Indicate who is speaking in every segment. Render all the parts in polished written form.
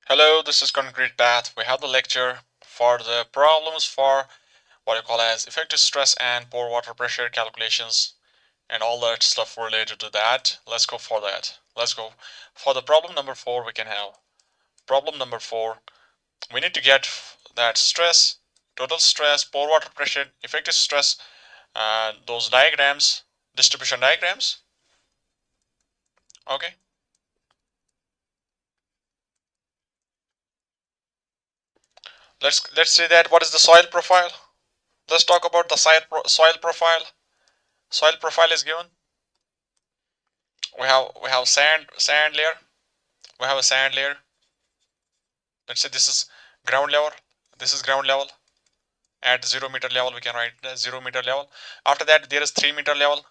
Speaker 1: Hello, this is Concrete Path. We have the lecture for the problems for what you call as effective stress and pore water pressure calculations and all that stuff related to that. Let's go for that. Let's go for the problem number 4. We can have problem number 4. We need to get that stress, total stress, pore water pressure, effective stress, those diagrams, distribution diagrams. Okay. Let's see that. What is the soil profile? Let's talk about the soil profile. Soil profile is given. We have sand layer. We have a sand layer. Let's say this is ground level. This is ground level. At 0 meter level, we can write 0 meter level. After that, there is 3 meter level.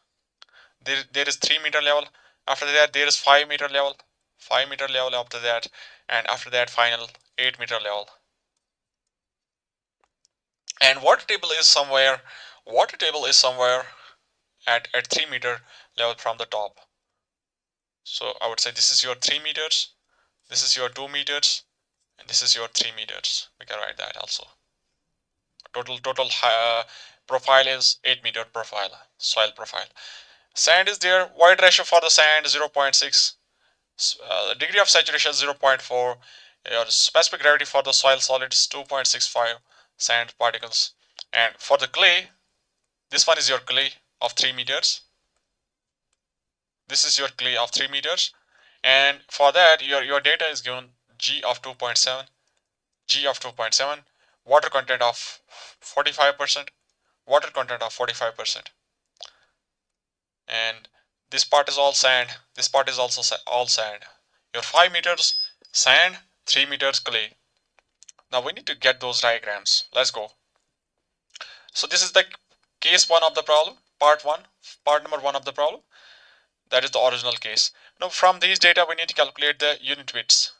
Speaker 1: There is 3 meter level. After that, there is 5 meter level. 5 meter level after that, and after that, final 8 meter level. And water table is somewhere. Water table is somewhere at 3 meter level from the top. So I would say this is your 3 meters. This is your 2 meters. And this is your 3 meters. We can write that also. Total profile is 8 meter profile, soil profile. Sand is there. Void ratio for the sand 0.6. Degree of saturation 0.4. Your specific gravity for the soil solid is 2.65 sand particles. And for the clay, this one is your clay of 3 meters. This is your clay of 3 meters. And for that, your data is given G of 2.7. G of 2.7, water content of 45%, water content of 45%. And this part is all sand. This part is also all sand. Your 5 meters sand, 3 meters clay. Now we need to get those diagrams. Let's go. So this is the case 1 of the problem, part number 1 of the problem. That is the original case. Now from these data we need to calculate the unit weights.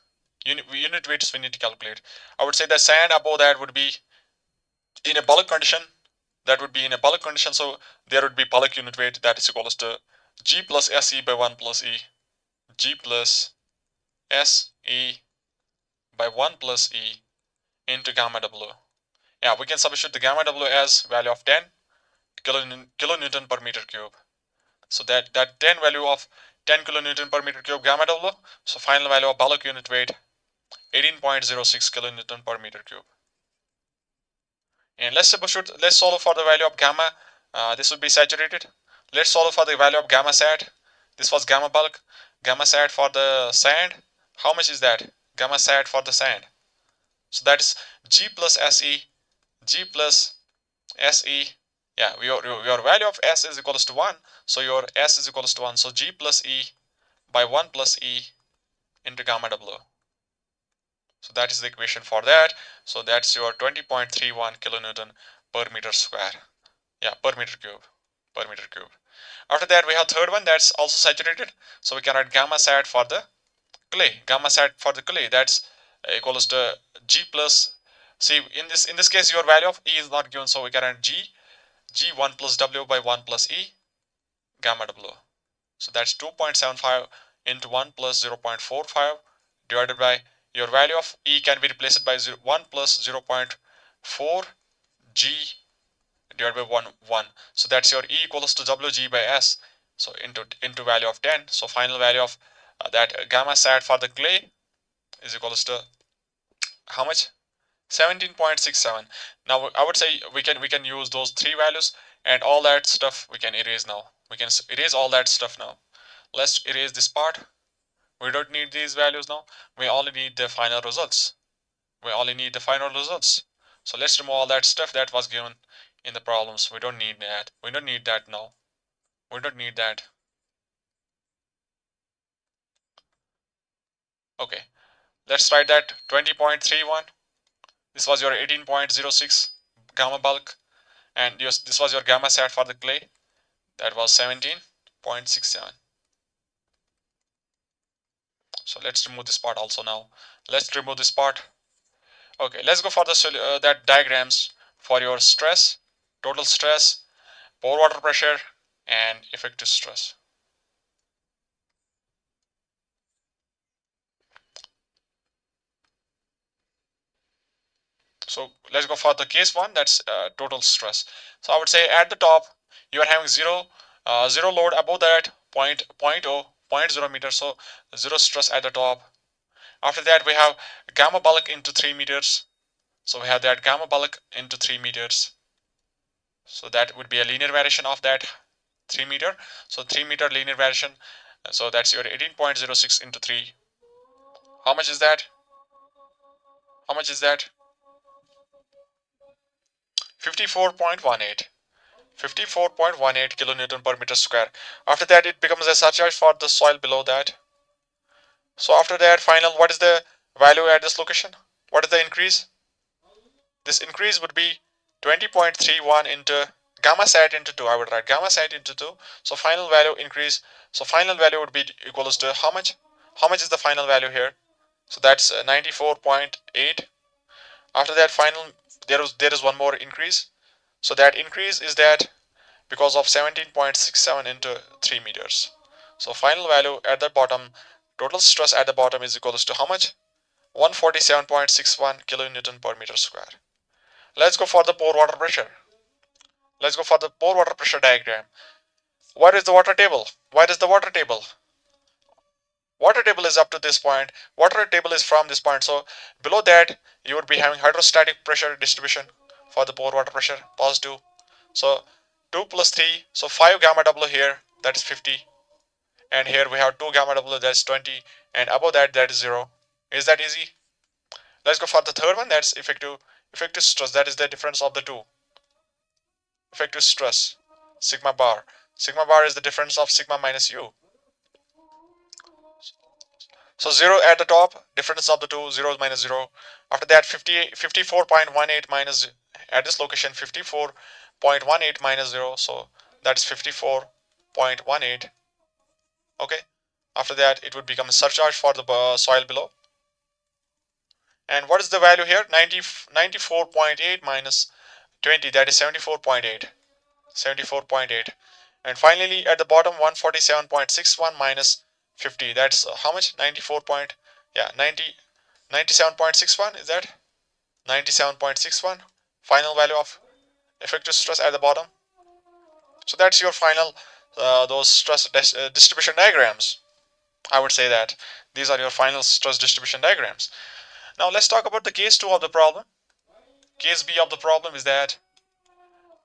Speaker 1: Unit weights we need to calculate. I would say the sand above that would be in a bulk condition. That would be in a bulk condition, so there would be bulk unit weight that is equals to G plus SE by 1 plus E. G plus SE by 1 plus E into gamma W. Yeah, we can substitute the gamma W as value of 10 kilonewton per meter cube. So that 10 value of 10 kilonewton per meter cube gamma W. So final value of bulk unit weight 18.06 kilonewton per meter cube. And let's solve for the value of gamma. This would be saturated. Let's solve for the value of gamma sat. This was gamma bulk. Gamma sat for the sand. How much is that? Gamma sat for the sand. So that is G plus SE. G plus SE. Yeah, your value of S is equals to 1. So your S is equals to 1. So G plus E by 1 plus E into gamma W. So that is the equation for that. So that's your 20.31 kilonewton per meter square. Yeah, per meter cube. Per meter cube. After that, we have third one that's also saturated. So we can write gamma sat for the clay. Gamma sat for the clay. That's equals to G plus. See, in this case, your value of E is not given, so we can write G1 plus W by 1 plus E gamma W. So that's 2.75 into 1 plus 0.45 divided by your value of E can be replaced by 1 plus 0.4 G divided by 1. So that's your E equals to WG by S. So into value of 10. So final value of that gamma sat for the clay is equals to how much? 17.67. Now I would say we can use those three values, and all that stuff we can erase now. We can erase all that stuff now. Let's erase this part. We don't need these values now. We only need the final results. We only need the final results. So let's remove all that stuff that was given in the problems. We don't need that. We don't need that now. We don't need that. Okay. Let's write that 20.31. This was your 18.06 gamma bulk. And this was your gamma sat for the clay. That was 17.67. So let's remove this part also now. Let's remove this part. Okay, let's go for the that diagrams for your stress, total stress, pore water pressure, and effective stress. So let's go for the case one, that's total stress. So I would say at the top you are having zero load, above that point zero meters, so zero stress at the top. After that we have gamma bulk into 3 meters, so we have that gamma bulk into 3 meters, so that would be a linear variation of that 3 meter, so 3 meter linear variation, so that's your 18.06 into 3. How much is that? How much is that? 54.18. 54.18 kilonewton per meter square. After that it becomes a surcharge for the soil below that. So after that final, what is the value at this location? What is the increase? This increase would be 20.31 into gamma sat into 2. I would write gamma sat into 2. So final value increase. So final value would be equals to how much? How much is the final value here? So that's 94.8. After that final, there is one more increase. So that increase is that because of 17.67 into 3 meters. So final value at the bottom, total stress at the bottom is equals to how much? 147.61 kilonewton per meter square. Let's go for the pore water pressure. Let's go for the pore water pressure diagram. What is the water table? What is the water table? Water table is up to this point. Water table is from this point. So below that, you would be having hydrostatic pressure distribution for the pore water pressure, positive. So 2 plus 3, so 5 gamma W here, that is 50. And here we have 2 gamma W, that's 20. And above that, that is 0. Is that easy? Let's go for the third one, that's effective stress. That is the difference of the two. Effective stress, sigma bar. Sigma bar is the difference of sigma minus u. So 0 at the top, difference of the two, 0 minus 0. After that, 54.18 minus, at this location, 54.18 minus 0. So that's 54.18. Okay. After that, it would become a surcharge for the soil below. And what is the value here? 94.8 minus 20, that is 74.8. 74.8. And finally, at the bottom, 147.61 minus 50. That's how much? 94 point, yeah, 97.61, is that? 97.61. Final value of effective stress at the bottom. So that's your final, those stress distribution diagrams. I would say that these are your final stress distribution diagrams. Now let's talk about the case 2 of the problem. Case B of the problem is that,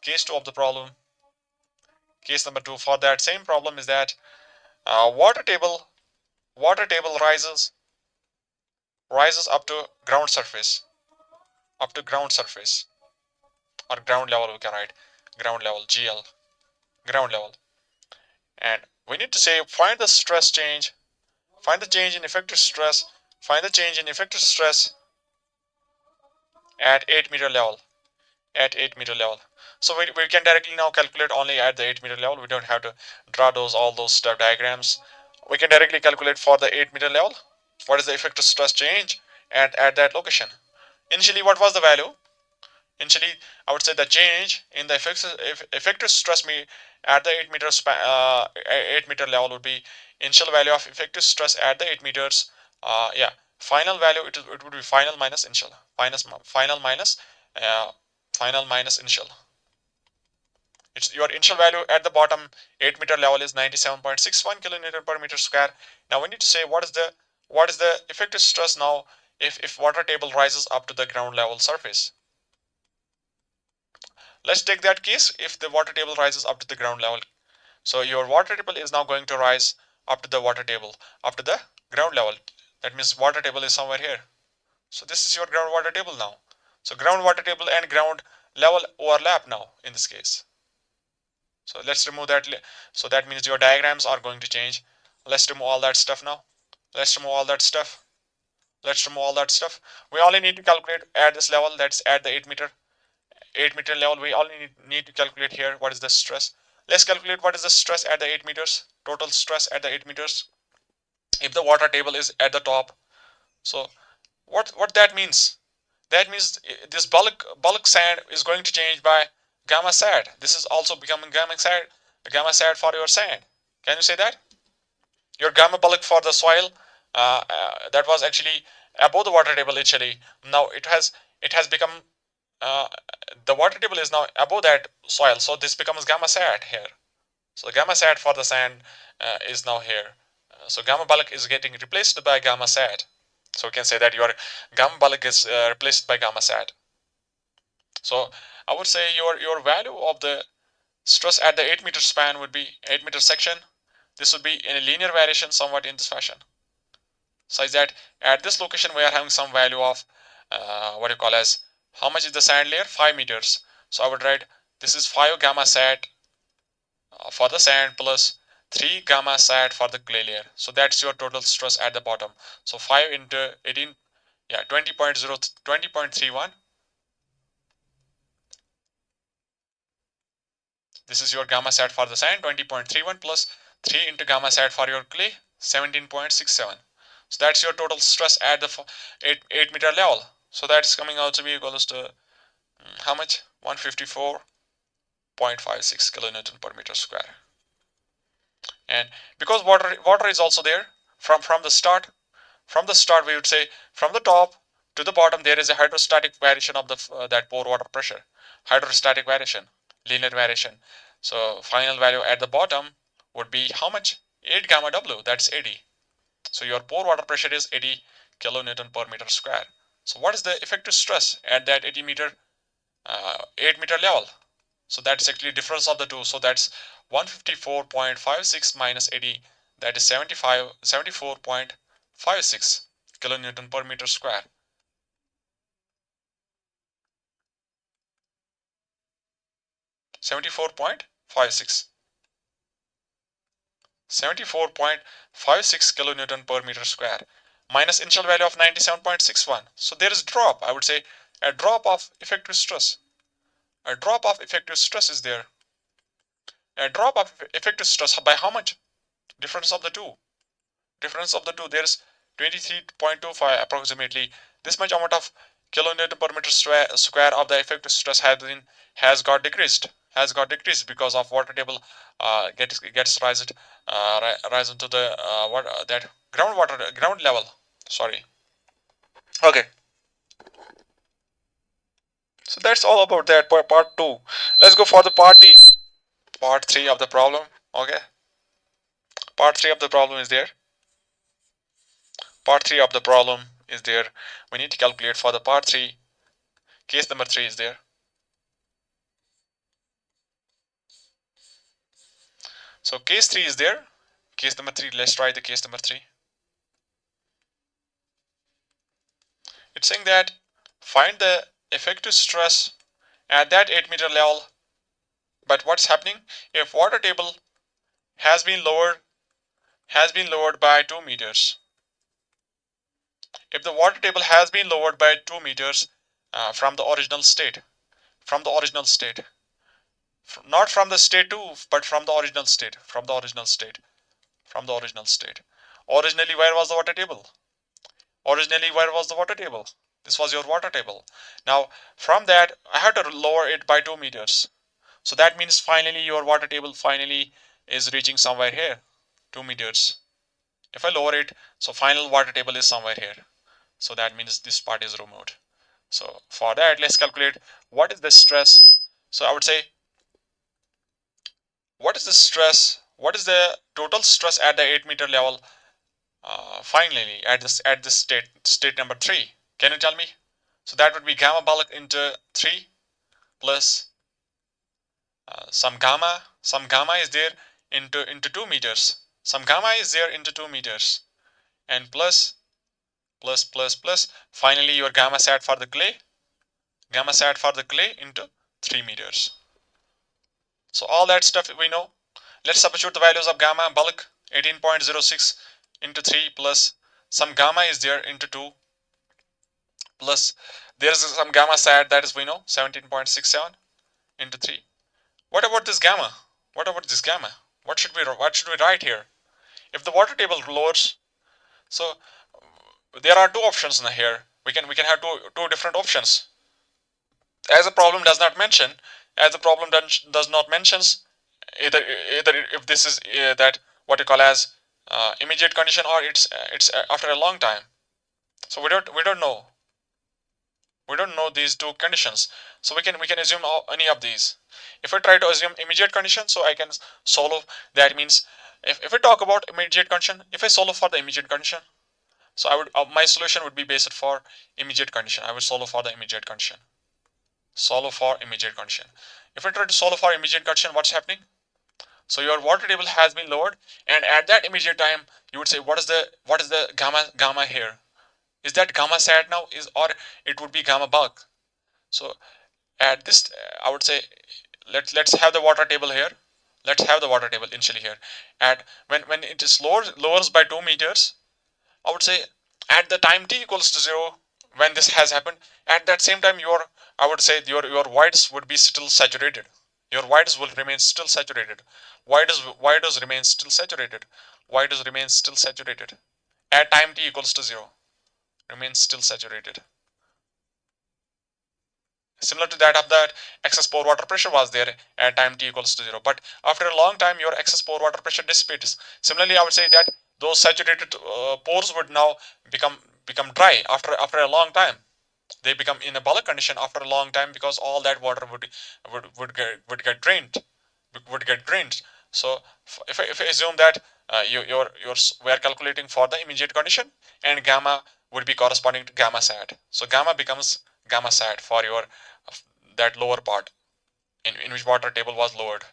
Speaker 1: case 2 of the problem, case number 2 for that same problem is that water table rises up to ground surface, up to ground surface, or ground level, we can write ground level, GL, ground level. And we need to say find the stress change, find the change in effective stress, find the change in effective stress at 8 meter level, at 8 meter level. So we can directly now calculate only at the 8 meter level. We don't have to draw all those step diagrams. We can directly calculate for the 8 meter level what is the effective stress change at that location. Initially, what was the value? Initially, I would say the change in the effective stress me at the 8 meter level would be initial value of effective stress at the 8 meters. Yeah, final value, it would be final minus initial, final minus uh, final minus initial. It's your initial value at the bottom 8 meter level is 97.61 kilonewton per meter square. Now we need to say what is the effective stress now if water table rises up to the ground level surface. Let's take that case if the water table rises up to the ground level. So your water table is now going to rise up to the water table, up to the ground level. That means water table is somewhere here. So this is your groundwater table now. So groundwater table and ground level overlap now in this case. So let's remove that. So that means your diagrams are going to change. Let's remove all that stuff now. Let's remove all that stuff. Let's remove all that stuff. We only need to calculate at this level, that's at the 8 meter level. We only need to calculate here what is the stress. Let's calculate what is the stress at the 8 meters, total stress at the 8 meters. If the water table is at the top. So what that means? That means this bulk sand is going to change by gamma sat. This is also becoming gamma sat for your sand. Can you say that? Your gamma bulk for the soil that was actually above the water table initially. Now it has become the water table is now above that soil, so this becomes gamma sat here. So gamma sat for the sand is now here. So gamma bulk is getting replaced by gamma sat. So we can say that your gamma bulk is replaced by gamma sat. So I would say your value of the stress at the 8-meter span would be 8-meter section. This would be in a linear variation somewhat in this fashion. Such that at this location we are having some value of what you call as how much is the sand layer? 5 meters. So I would write this is 5 gamma sat for the sand plus 3 gamma sat for the clay layer. So that's your total stress at the bottom. So 5 into 18, yeah, 20.31. This is your gamma sat for the sand, 20.31 plus 3 into gamma sat for your clay, 17.67. So that's your total stress at the 8 meter level. So that's coming out to be equals to how much? 154.56 kilonewton per meter square. And because water is also there from the start, we would say from the top to the bottom there is a hydrostatic variation of the that pore water pressure, hydrostatic variation, linear variation. So final value at the bottom would be how much? 8 gamma W, that's 80. So your pore water pressure is 80 kilonewton per meter square. So what is the effective stress at that 8 meter level? So that's actually difference of the two. So that's 154.56 minus 80, that is 74.56 kilonewton per meter square. 74.56. 74.56 kilonewton per meter square minus initial value of 97.61. So there is drop. I would say a drop of effective stress. A drop of effective stress is there. A drop of effective stress by how much? Difference of the two. There is 23.25 approximately. This much amount of kilonewton per meter square of the effective stress has got decreased because of water table gets rise into the that ground level. Sorry. Okay. So that's all about that part two. Let's go for the part three of the problem. Okay. Part three of the problem is there. Part three of the problem is there. We need to calculate for the part three. Case number three is there. So case 3 is there. Case number 3, let's try the case number 3. It's saying that find the effective stress at that 8 meter level. But what's happening if water table has been lowered by 2 meters. If the water table has been lowered by 2 meters from the original state, not from the state 2, but from the original state, Originally, where was the water table? This was your water table. Now, from that, I have to lower it by 2 meters. So that means finally your water table finally is reaching somewhere here, 2 meters. If I lower it, so final water table is somewhere here. So that means this part is removed. So for that, let's calculate what is the stress. So I would say, what is the stress? What is the total stress at the 8 meter level? Finally, at this state number 3. Can you tell me? So that would be gamma bulk into 3 plus some gamma is there into 2 meters. Some gamma is there into 2 meters. And plus finally your gamma sat for the clay into 3 meters. So all that stuff we know. Let's substitute the values of gamma bulk 18.06 into 3 plus some gamma is there into 2 plus there's some gamma sat, that is we know 17.67 into 3. What about this gamma? What should we write here? If the water table lowers, so there are two options in here. We can have two different options. As the problem does not mention, does not mentions either if this is that what you call as immediate condition or it's after a long time. So we don't know. We don't know these two conditions, so we can assume any of these. If I try to assume immediate condition, so I can solve. That means if I talk about immediate condition, if I solve for the immediate condition, so I would my solution would be based for immediate condition. I would solve for the immediate condition. Solve for immediate condition. If I try to solve for immediate condition, what's happening? So your water table has been lowered, and at that immediate time, you would say, what is the gamma here? Is that gamma sat now? Is or it would be gamma bulk? So at this, I would say, let's have the water table here. Let's have the water table initially here. At when it is lowers by 2 meters, I would say at the time t equals to 0, when this has happened, at that same time I would say your voids would be still saturated. Your voids will remain still saturated. Why does remain still saturated? Why does remain still saturated? At time t equals to 0, remains still saturated. Similar to that of that excess pore water pressure was there at time t equals to 0. But after a long time, your excess pore water pressure dissipates. Similarly, I would say that those saturated pores would now become dry after a long time. They become in a bulk condition after a long time because all that water would get drained, would get drained. So if I assume that we are calculating for the immediate condition, and gamma would be corresponding to gamma sat. So gamma becomes gamma sat for your that lower part in which water table was lowered.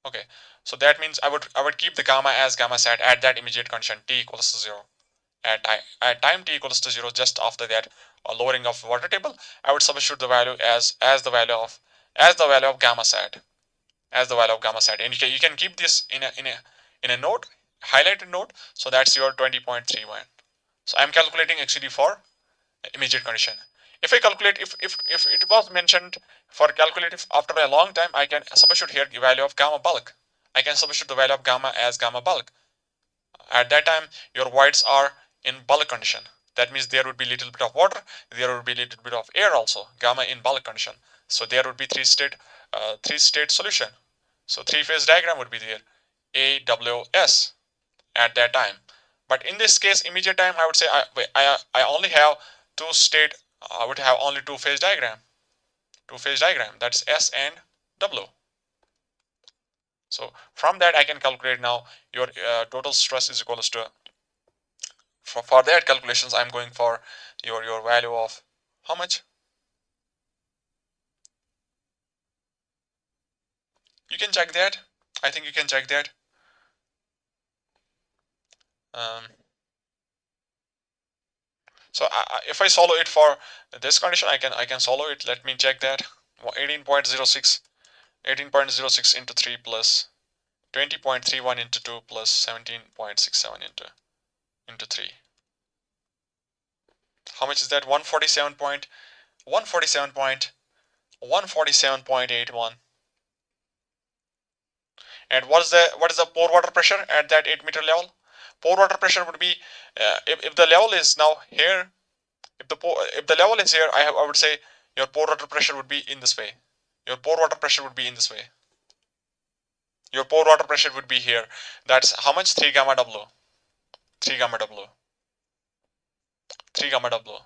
Speaker 1: Okay, so that means I would keep the gamma as gamma sat at that immediate condition t equals to 0. At time t equals to 0, just after that lowering of water table, I would substitute the value as the value of gamma sat, and you can keep this in a note, highlighted note. So that's your 20.31. So I'm calculating actually for immediate condition. If I calculate, if it was mentioned for calculate if after a long time, I can substitute here the value of gamma bulk. I can substitute the value of gamma as gamma bulk. At that time, your voids are in bulk condition. That means there would be little bit of water, there would be little bit of air also, gamma in bulk condition. So there would be three state solution. So three-phase diagram would be there, AWS at that time. But in this case, immediate time, I would say I only have two state. I would have only two-phase diagram. Two-phase diagram. That's S and W. So from that, I can calculate now your total stress is equals to. For that calculations, I'm going for your value of how much. You can check that. I think you can check that. Um, so if I solve it for this condition, I can solve it. Let me check that. 18.06 18.06 into 3 plus 20.31 into 2 plus 17.67 into 3. How much is that? 147.147.147.81. And what is the pore water pressure at that 8-meter level? Pore water pressure would be if the level is now here. If the level is here, I would say your pore water pressure would be in this way. Your pore water pressure would be in this way. Your pore water pressure would be here. That's how much? 3 gamma W. 3 gamma W. 3 gamma W.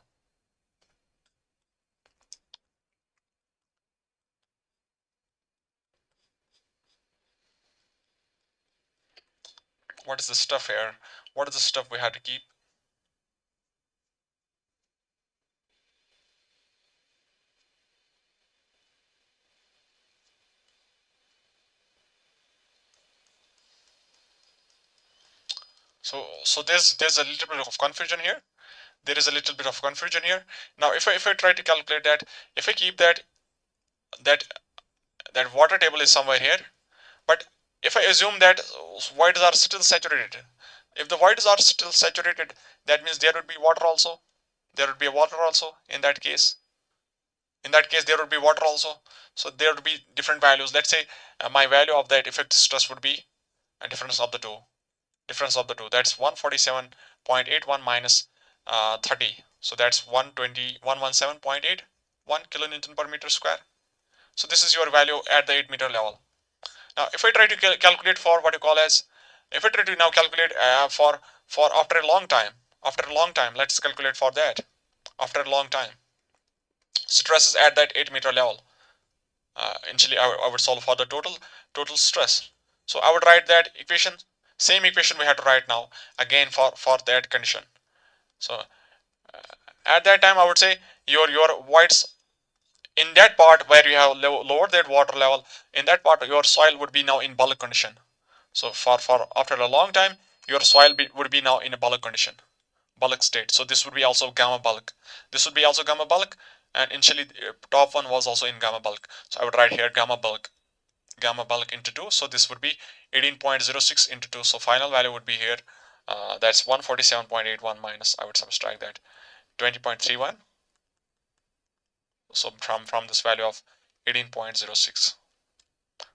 Speaker 1: What is the stuff here? What is the stuff we have to keep? So there's a little bit of confusion here. There is a little bit of confusion here. Now if I try to calculate that, if I keep that that water table is somewhere here, but if I assume that voids are still saturated, if the voids are still saturated, that means there would be water also. There would be water also in that case. In that case, there would be water also. So there would be different values. Let's say my value of that effective stress would be a difference of the two. Difference of the two. That's 147.81 minus 30. So that's 117.81 kilonewton per meter square. So this is your value at the 8-meter level. Now, if I try to calculate for what you call as, if I try to now calculate for after a long time, let's calculate for that after a long time. stresses at that 8-meter level. Initially, I would solve for the total stress. So I would write that equation, same equation we had to write now again for that condition. So at that time, I would say your voids in that part where you have lowered that water level, in that part your soil would be now in bulk condition. So for after a long time, your soil would be now in a bulk condition, bulk state. So this would be also gamma bulk. This would be also gamma bulk, and initially top one was also in gamma bulk. So I would write here gamma bulk into 2. So this would be 18.06 into 2. So final value would be here. That's 147.81 minus, I would subtract that 20.31. So from this value of 18.06.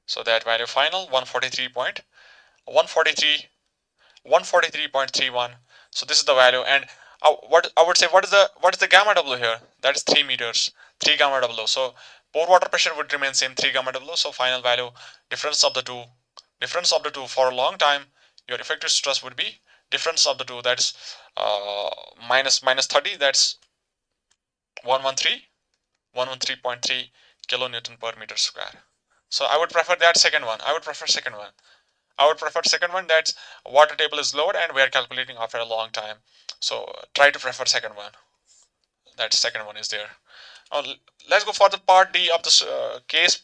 Speaker 1: So that value final 143.31. So this is the value. And what I would say, what is the gamma W here? That is 3 meters, 3 gamma W. So pore water pressure would remain same, 3 gamma W. So final value, difference of the two for a long time, your effective stress would be difference of the two. That's minus 30. That's 113.3 kilonewton per meter square. So I would prefer that second one. I would prefer second one. That water table is lowered and we are calculating after a long time. So try to prefer second one. That second one is there. Now let's go for the part D of this case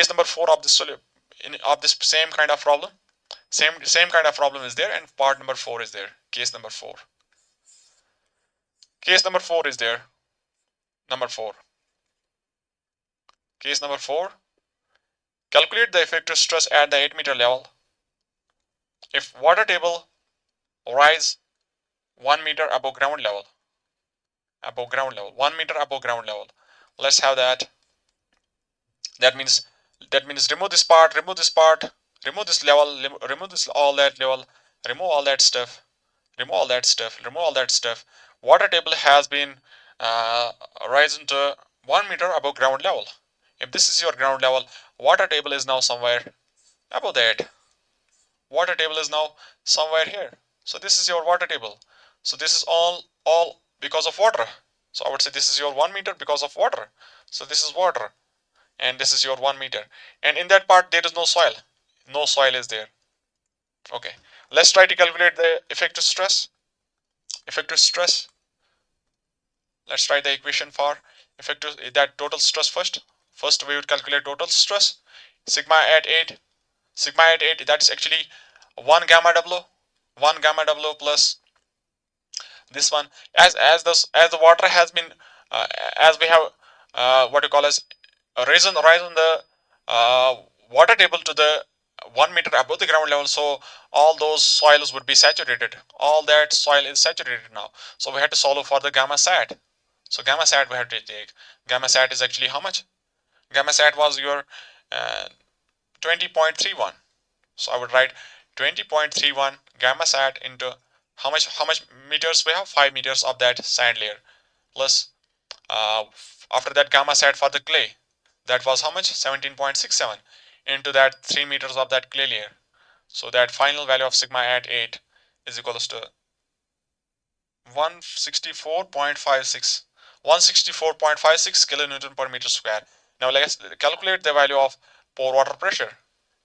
Speaker 1: number 4 of this of this same kind of problem. Same kind of problem is there, and part number 4 is there. Case number 4. Case number 4 is there. Number 4. Case number 4. Calculate the effective stress at the 8-meter level if water table rise 1 meter above ground level. 1 meter above ground level. Let's have that. That means remove this part, remove this part, remove this level, remove this all that level, remove all that stuff, remove all that stuff, remove all that stuff. Water table has been risen to 1 meter above ground level. If this is your ground level, water table is now somewhere above that. Water table is now somewhere here. So this is your water table. So this is all because of water. So I would say this is your 1 meter because of water. So this is water, and this is your 1 meter. And in that part there is no soil. No soil is there. Okay. Let's try to calculate the effective stress. Effective stress. Let's try the equation for effective that total stress first. First we would calculate total stress. Sigma at 8. Sigma at 8, that's actually 1 gamma W. 1 gamma W plus this one, as the water has been as we have what you call as risen the uh, water table to the 1 meter above the ground level, so all those soils would be saturated. All that soil is saturated now, so we had to solve for the gamma sat. So gamma sat we had to take. Gamma sat is actually how much? Gamma sat was your 20.31. So I would write 20.31 gamma sat into how much meters we have? 5 meters of that sand layer plus uh, after that gamma sat for the clay, that was how much? 17.67 into that 3 meters of that clay layer. So that final value of sigma at 8 is equals to 164.56 kilonewton per meter square. Now let's calculate the value of pore water pressure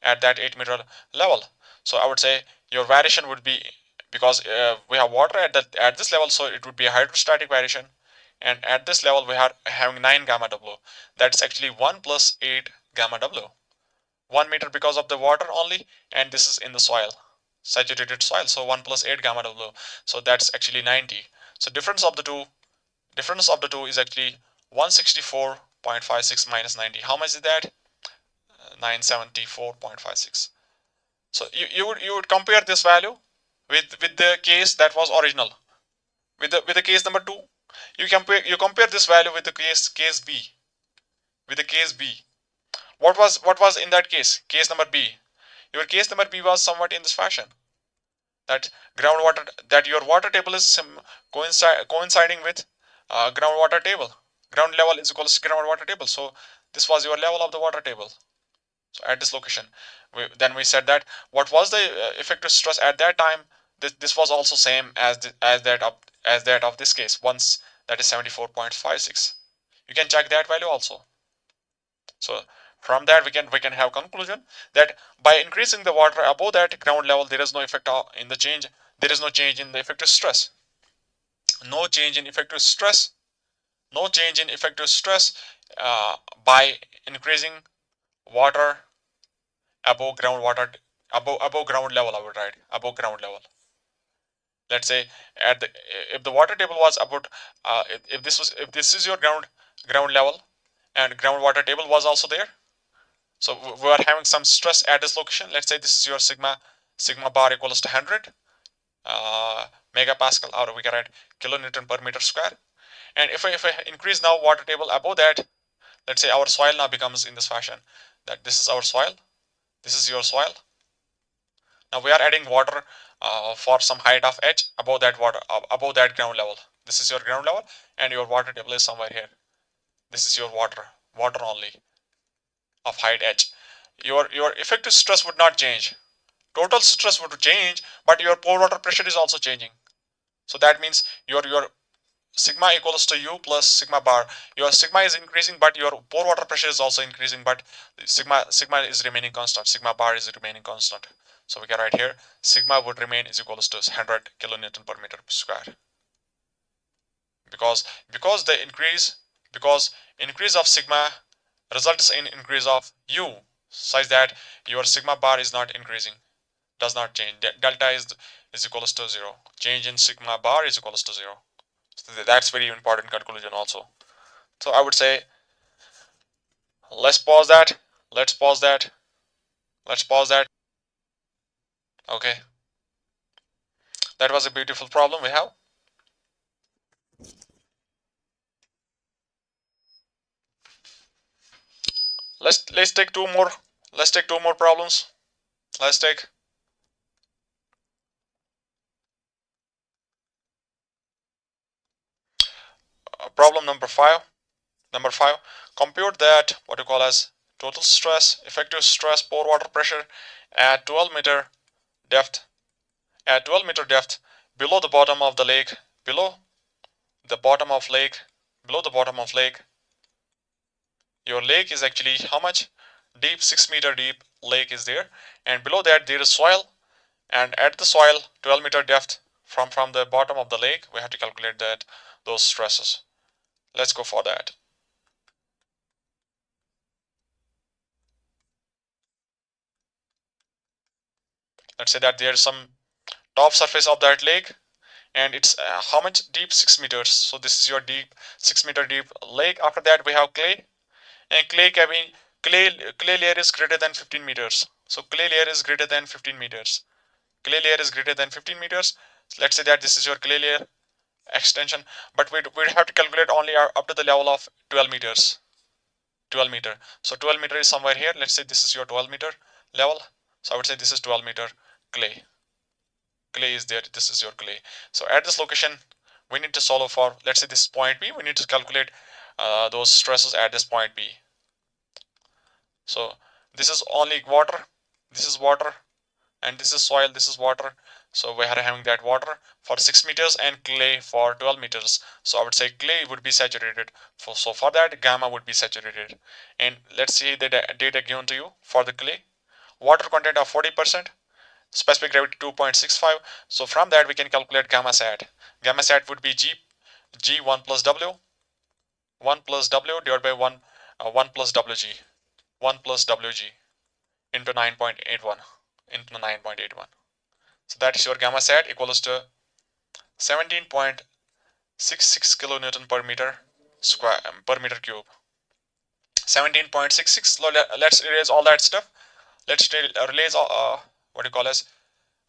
Speaker 1: at that 8-meter level. So I would say your variation would be, because we have water at this level, so it would be a hydrostatic variation, and at this level we are having 9 gamma W. That's actually 1 plus 8 gamma W. 1 meter because of the water only, and this is in the soil, saturated soil, so 1 plus 8 gamma W. So that's actually 90. So difference of the two is actually 164.56 minus 90. How much is that? 974.56. So you would compare this value with the case that was original, with the case number 2. You compare this value with the case B, with the case B. What was in that case number B? Your case number B was somewhat in this fashion, that groundwater, that your water table is coinciding with groundwater table. Ground level is equal to groundwater table. So this was your level of the water table. So at this location, then we said that what was the effective stress at that time. This was also same as that of this case. Once, that is 74.56. You can check that value also. So from that we can have conclusion that by increasing the water above that ground level, there is no effect in the change. There is no change in the effective stress. No change in effective stress. No change in effective stress by increasing water above groundwater, above ground level. I would write above ground level. Let's say at the, if the water table was about if this is your ground level and groundwater table was also there, so we are having some stress at this location. Let's say this is your sigma bar equals to 100 megapascal, or we can write kilonewton per meter square. And if I increase now water table above that, let's say our soil now becomes in this fashion, that this is our soil, this is your soil. Now we are adding water for some height of h above that water above that ground level. This is your ground level, and your water table is somewhere here. This is your water only of height h. Your effective stress would not change. Total stress would change, but your pore water pressure is also changing. So that means your sigma equals to u plus sigma bar. Your sigma is increasing, but your pore water pressure is also increasing, but sigma is remaining constant. Sigma bar is remaining constant. So we can write here sigma would remain is equals to 100 kilonewton per meter square. Because the increase of sigma results in increase of u, such that your sigma bar is not increasing, does not change. Delta is equals to 0. Change in sigma bar is equals to 0. So that's very important conclusion also. So I would say let's pause that. Let's pause that. Let's pause that. Okay, that was a beautiful problem we have. Let's take two more. Let's take two more problems. Let's take problem number 5. Number 5. Compute that what you call as total stress, effective stress, pore water pressure at 12-meter depth. At 12-meter depth, below the bottom of the lake, below the bottom of lake, below the bottom of lake. Your lake is actually how much? Deep, 6-meter deep lake is there, and below that there is soil, and at the soil 12-meter depth from the bottom of the lake, we have to calculate that those stresses. Let's go for that. Let's say that there is some top surface of that lake, and it's how much deep? 6 meters. So this is your deep 6-meter deep lake. After that we have clay, and clay layer is greater than 15 meters. So clay layer is greater than 15 meters. Clay layer is greater than 15 meters. Let's say that this is your clay layer extension, but we'd have to calculate only up to the level of 12 meters. 12 meter. So 12 meter is somewhere here. Let's say this is your 12-meter level. So I would say this is 12-meter clay. Clay is there. This is your clay. So at this location, we need to solve for, let's say this is point B. We need to calculate those stresses at this point B. So this is only water. This is water, and this is soil. This is water. So we are having that water for 6 meters and clay for 12 meters. So I would say clay would be saturated. So for that, gamma would be saturated. And let's see the data given to you for the clay. Water content of 40%, specific gravity 2.65. So from that we can calculate gamma sat. Gamma sat would be G 1 plus W, 1 plus W divided by 1 plus WG, 1 plus WG into 9.81 into 9.81. So that is your gamma sat equals to 17.66 kilonewton per meter square per meter cube. 17.66. Let's erase all that stuff. Let's erase what do you call as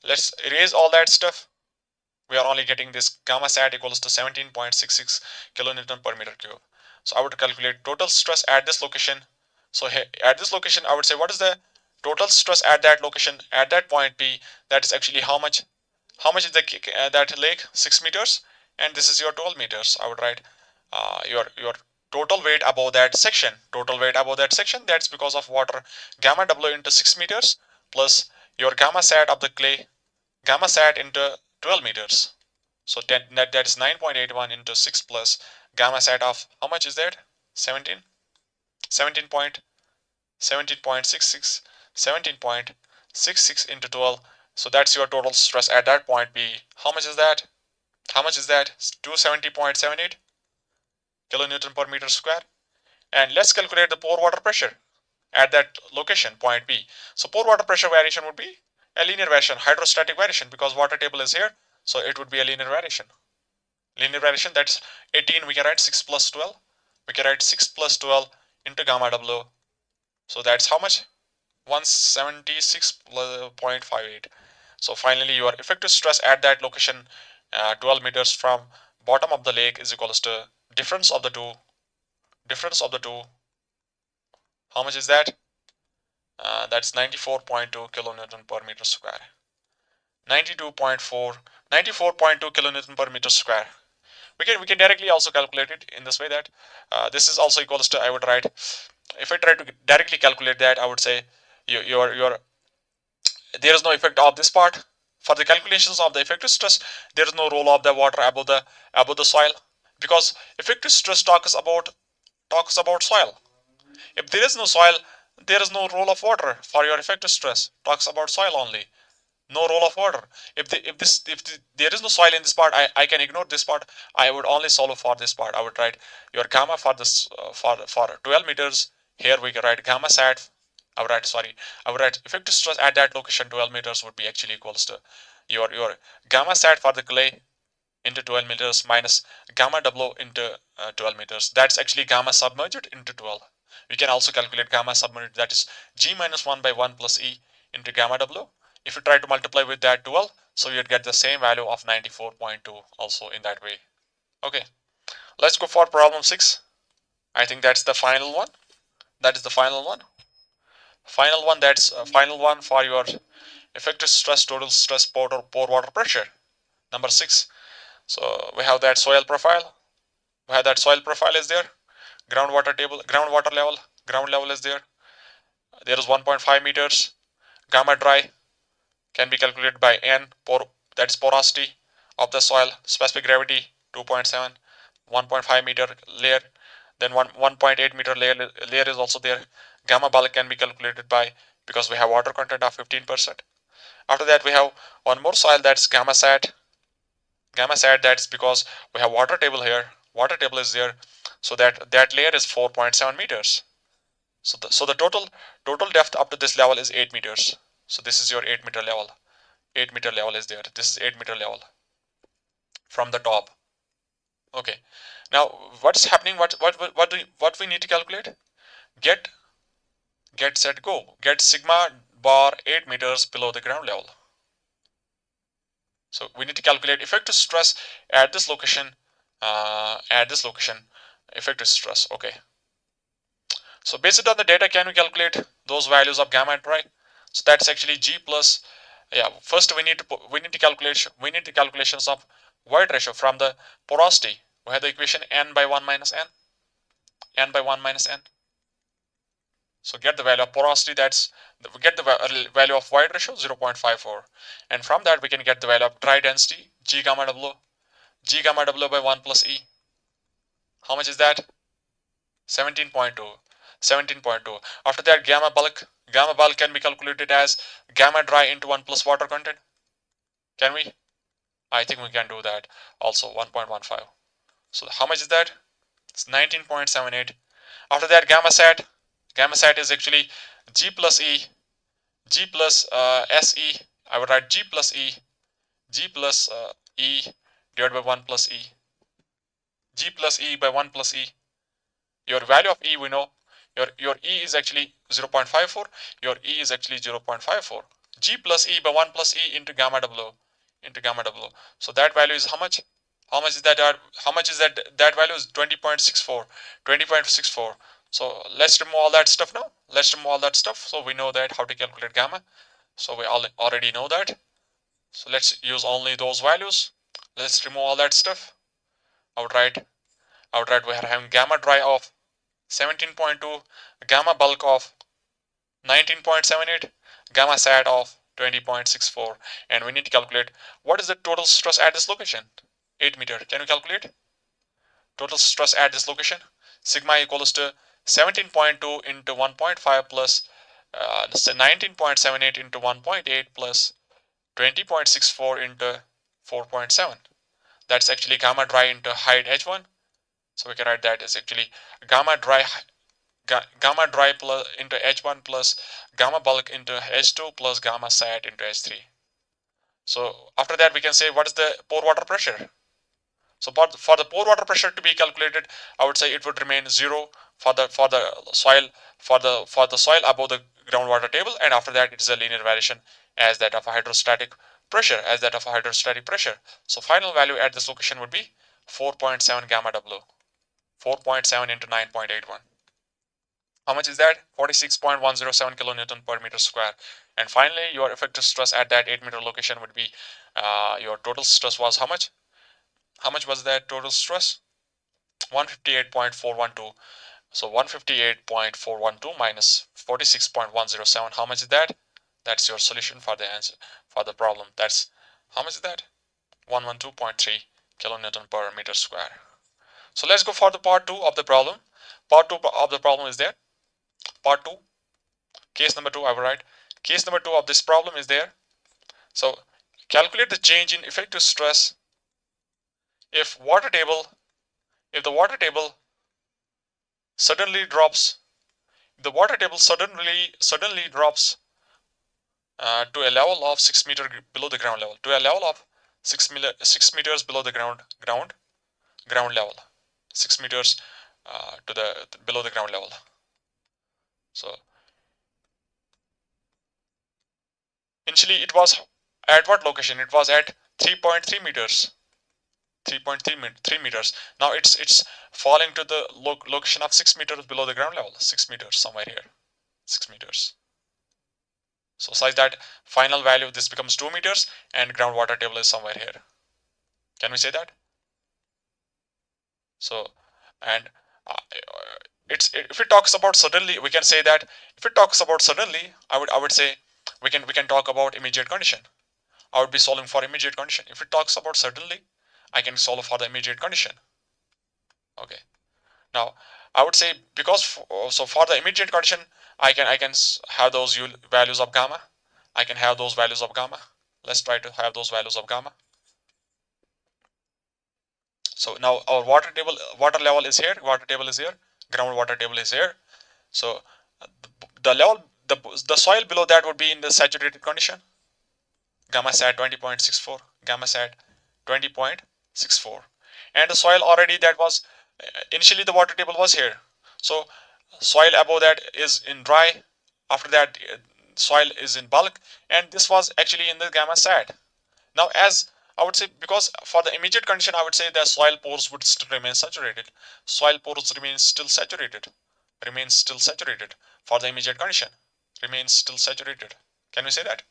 Speaker 1: let's erase all that stuff. We are only getting this gamma sat equals to 17.66 kilonewton per meter cube. So I would calculate total stress at this location. So at this location, I would say what is the total stress at that location at that point P? That is actually how much? How much is that lake? 6 meters, and this is your 12 meters. I would write your total weight above that section. Total weight above that section. That's because of water. Gamma W into 6 meters plus your gamma sat of the clay. Gamma sat into 12 meters. So that is 9.81 into 6 plus gamma sat of how much is that? 17, 17 point, 17.66, 17.66 into 12. So that's your total stress at that point B. How much is that? How much is that? 270.78 kilonewton per meter square. And let's calculate the pore water pressure at that location, point B. So pore water pressure variation would be a linear variation, hydrostatic variation, because water table is here. So it would be a linear variation. Linear variation, that's 18, we can write 6 plus 12. We can write 6 plus 12 into gamma W. So that's how much? 176.58. So finally your effective stress at that location, 12 meters from bottom of the lake, is equals to difference of the two. How much is that? That's 94.2 kilonewton per meter square. 94.2 kilonewton per meter square. We can directly also calculate it in this way, that this is also equals to, I would write, if I try to directly calculate that, I would say your there is no effect of this part. For the calculations of the effective stress, there is no role of the water above the soil, because effective stress talks about soil. If there is no soil, there is no role of water for your effective stress. Talks about soil only. No role of water. If there is no soil in this part, I can ignore this part. I would only solve for this part. I would write your gamma for this for 12 meters. Here we can write gamma sat. I would write effective stress at that location 12 meters would be actually equals to your gamma sat for the clay into 12 meters minus gamma W into 12 meters. That's actually gamma submerged into 12. We can also calculate gamma submerged, that is G minus 1 by 1 plus E into gamma W. If you try to multiply with that 12, so you'd get the same value of 94.2 also in that way. Okay, let's go for problem 6. I think that's the final one. That is the final one. Final one, that's final one for your effective stress, total stress, pore water pressure. Number 6. So we have that soil profile. Is there. Ground level is there. There is 1.5 meters. Gamma dry can be calculated by N, that's porosity of the soil. Specific gravity 2.7. 1.5 meter layer. Then 1.8 meter layer is also there. Gamma bulk can be calculated by, because we have water content of 15%. After that we have one more soil, that's gamma sat. That's because we have water table here. Water table is there. So that layer is 4.7 meters. So the total depth up to this level is 8 meters. So this is your 8 meter level. 8 meter level is there. This is 8 meter level from the top. Okay. Now what's happening? What we need to calculate? Get set go. Get sigma bar 8 meters below the ground level. So we need to calculate effective stress at this location. Effective stress. Okay. So based on the data, can we calculate those values of gamma and dry? So that's actually G plus. Yeah. First we need to calculate. We need the calculations of void ratio from the porosity. We have the equation n by 1 minus n. N by 1 minus n. So get the value of porosity. We get the value of void ratio 0.54, and from that we can get the value of dry density G gamma W. G gamma W by 1 plus E. How much is that? 17.2. 17.2. After that, gamma bulk. Gamma bulk can be calculated as gamma dry into 1 plus water content. Can we? I think we can do that. Also 1.15. So how much is that? It's 19.78. After that, gamma sat. Gamma sat is actually G plus E. G plus SE. I would write G plus E. G plus E divided by 1 plus E. G plus E by 1 plus E. Your value of E we know. Your E is actually 0.54. Your E is actually 0.54. G plus E by 1 plus E into gamma W. So that value is how much? How much is that? That value is 20.64. 20.64. So let's remove all that stuff now. So we know that how to calculate gamma. So we already know that. So let's use only those values. Let's remove all that stuff. I would write we are having gamma dry of 17.2, gamma bulk of 19.78, gamma sat of 20.64, and we need to calculate what is the total stress at this location. 8 meter. Can we calculate total stress at this location? sigma equals to 17.2 into 1.5 plus 19.78 into 1.8 plus 20.64 into 4.7. That's actually gamma dry into height h1. So we can write that as actually gamma dry gamma dry plus into h1 plus gamma bulk into h2 plus gamma sat into h3. So after that we can say what is the pore water pressure. So for the pore water pressure to be calculated, I would say it would remain zero for the soil for the soil above the groundwater table, and after that it is a linear variation as that of a hydrostatic pressure So final value at this location would be 4.7 gamma W, 4.7 into 9.81. How much is that? 46.107 kilonewton per meter square. And finally, your effective stress at that 8-meter location would be your total stress was how much? How much was that total stress? 158.412. So 158.412 minus 46.107. How much is that? That's your solution for the answer for the problem. That's how much is that? 112.3 kilonewton per meter square. So let's go for the part 2 of the problem. Part 2 of the problem is there. Part 2, case number 2, I will write. Case number 2 of this problem is there. So calculate the change in effective stress if the water table suddenly drops the water table suddenly drops to a level of 6 meters below the ground level, to a level of 6 meters below the ground level, 6 meters to the below the ground level. So initially it was at what location? It was at 3.3 meters. 3.3 meters. Now it's falling to the location of 6 meters below the ground level. 6 meters somewhere here. 6 meters. So such that final value this becomes 2 meters and groundwater table is somewhere here. Can we say that? So, and if it talks about suddenly, we can say that if it talks about suddenly, I would say we can talk about immediate condition. I would be solving for immediate condition. If it talks about suddenly, I can solve for the immediate condition. Okay. Now, I would say because so for the immediate condition, I can have those values of gamma. I can have those values of gamma. Let's try to have those values of gamma. So now our water level is here. Water table is here. Groundwater table is here. So the level, the soil below that would be in the saturated condition. Gamma sat 20.64. Gamma sat 20.64. And the soil already that was initially the water table was here. So soil above that is in dry. After that, soil is in bulk, and this was actually in the gamma sat. Now, as I would say, because for the immediate condition, I would say the soil pores would still remain saturated. Soil pores remain still saturated. Remains still saturated for the immediate condition. Remains still saturated. Can we say that?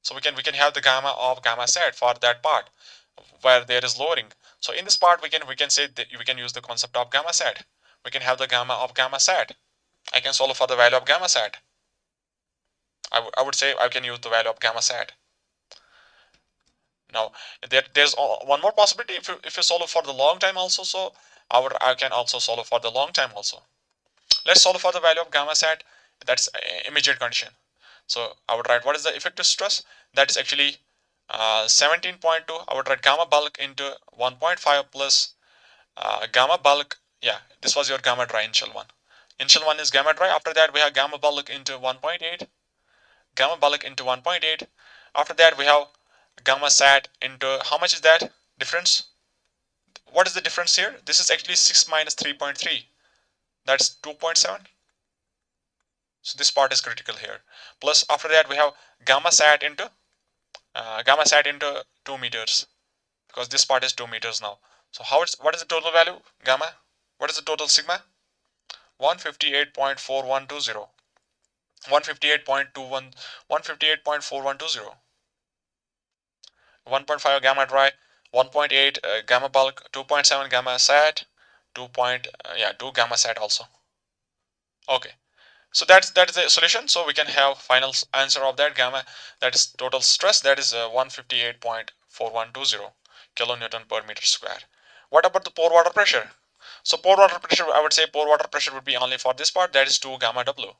Speaker 1: So we can have the gamma of gamma sat for that part where there is lowering. So in this part we can say that we can use the concept of gamma sat. We can have the gamma of gamma sat. I can solve for the value of gamma sat. I would say I can use the value of gamma sat. Now there's one more possibility if you solve for the long time also. So I can also solve for the long time also. Let's solve for the value of gamma sat. That's immediate condition. So I would write what is the effective stress. That is actually 17.2. I would write gamma bulk into 1.5 plus gamma bulk. Yeah, this was your gamma dry initial one. Initial one is gamma dry. After that we have gamma bulk into 1.8. Gamma bulk into 1.8. After that we have gamma sat into, how much is that difference? What is the difference here? This is actually 6 minus 3.3. That's 2.7. So this part is critical here. Plus after that we have gamma sat into 2 meters, because this part is 2 meters now. So what is the total value gamma? What is the total sigma? 158.4120. 158.21 158.4120. 1.5 gamma dry, 1.8 gamma bulk, 2.7 gamma sat, 2 gamma sat also. Okay. So that is the solution. So we can have final answer of that gamma, that is total stress, that is 158.4120 kilonewton per meter square. What about the pore water pressure? So pore water pressure, I would say pore water pressure would be only for this part, that is 2 gamma W.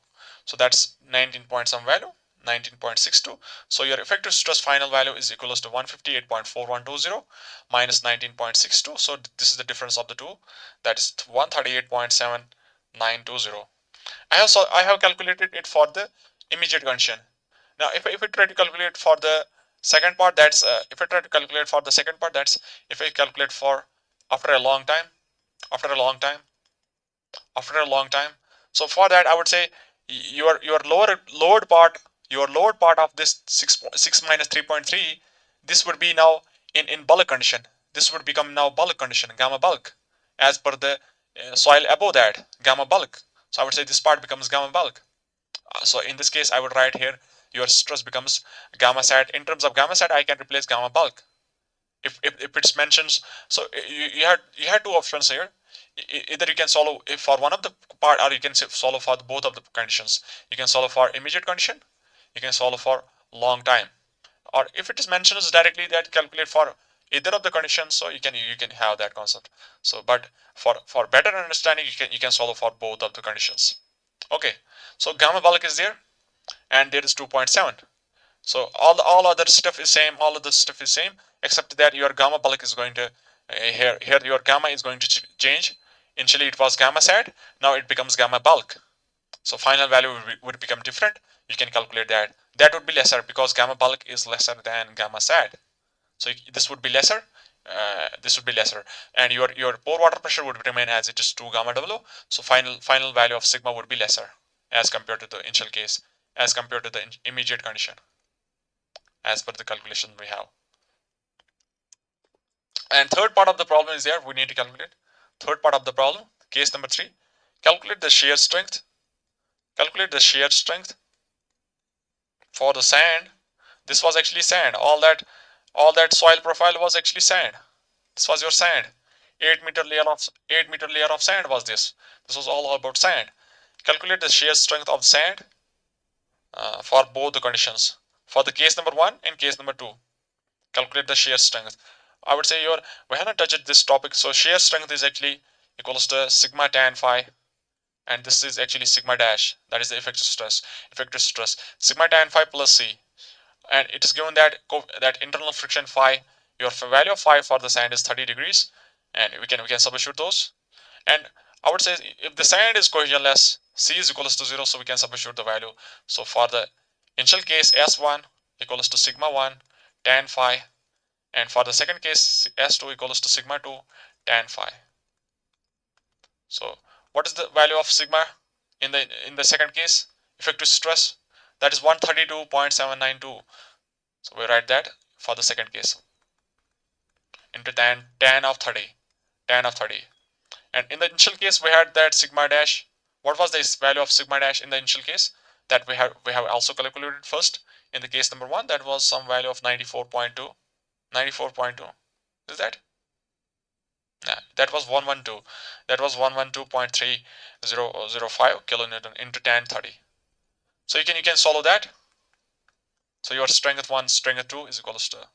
Speaker 1: So that's 19 point some value, 19.62. So your effective stress final value is equals to 158.4120 minus 19.62. So this is the difference of the two, that is 138.7920. I have calculated it for the immediate condition. Now if I try to calculate for the second part, that's if I try to calculate for the second part, that's if I calculate for after a long time, after a long time, after a long time. So for that, I would say your lower part of this 6 minus 3.3, this would be now in bulk condition. This would become now bulk condition, gamma bulk, as per the soil above that, gamma bulk. So I would say this part becomes gamma bulk. So in this case, I would write here your stress becomes gamma sat. In terms of gamma sat, I can replace gamma bulk. If it's mentions, so you had two options here. Either you can solve for one of the part, or you can solve for both of the conditions. You can solve for immediate condition, you can solve for long time, or if it is mentions directly that calculate for either of the conditions, so you can have that concept. So but for better understanding, you can solve for both of the conditions. Okay, so gamma bulk is there, and there is 2.7. So all other stuff is same, all other stuff is same, except that your gamma bulk is going to here your gamma is going to change. Initially it was gamma sat, now it becomes gamma bulk. So final value would become different. You can calculate that. That would be lesser because gamma bulk is lesser than gamma sat. So this would be lesser. This would be lesser, and your pore water pressure would remain as it is 2 gamma W. So final value of sigma would be lesser as compared to the initial case, as compared to the immediate condition, as per the calculation we have. And third part of the problem is there, we need to calculate. Third part of the problem, case number 3, calculate the shear strength. Calculate the shear strength for the sand. This was actually sand. All that soil profile was actually sand. This was your sand. 8 meter layer of sand was this. This was all about sand. Calculate the shear strength of sand for both the conditions. For the case number 1 and case number 2. Calculate the shear strength. I would say we haven't touched this topic. So shear strength is actually equals to sigma tan phi, and this is actually sigma dash. That is the effective stress. Effective stress sigma tan phi plus c, and it is given that that internal friction phi. Your value of phi for the sand is 30 degrees, and we can substitute those. And I would say if the sand is cohesionless, c is equals to 0, so we can substitute the value. So for the initial case, s1 equals to sigma 1 tan phi, and for the second case, S2 equals to sigma 2 tan phi. So what is the value of sigma in the second case? Effective stress, that is 132.792. So we write that for the second case into tan of 30, tan of 30. And in the initial case, we had that sigma dash. What was this value of sigma dash in the initial case? That we have also calculated first in the case number 1. That was some value of 94.2. 94.2. Is that? Yeah, that was 112. That was 112.3005 kilonewton into tan 30. So you can solve that. So your strength 1, strength 2 is equals to,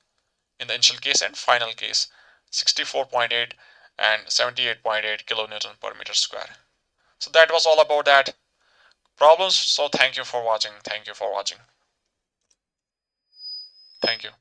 Speaker 1: in the initial case and final case, 64.8 and 78.8 kilonewton per meter square. So that was all about that problems. So thank you for watching. Thank you for watching. Thank you.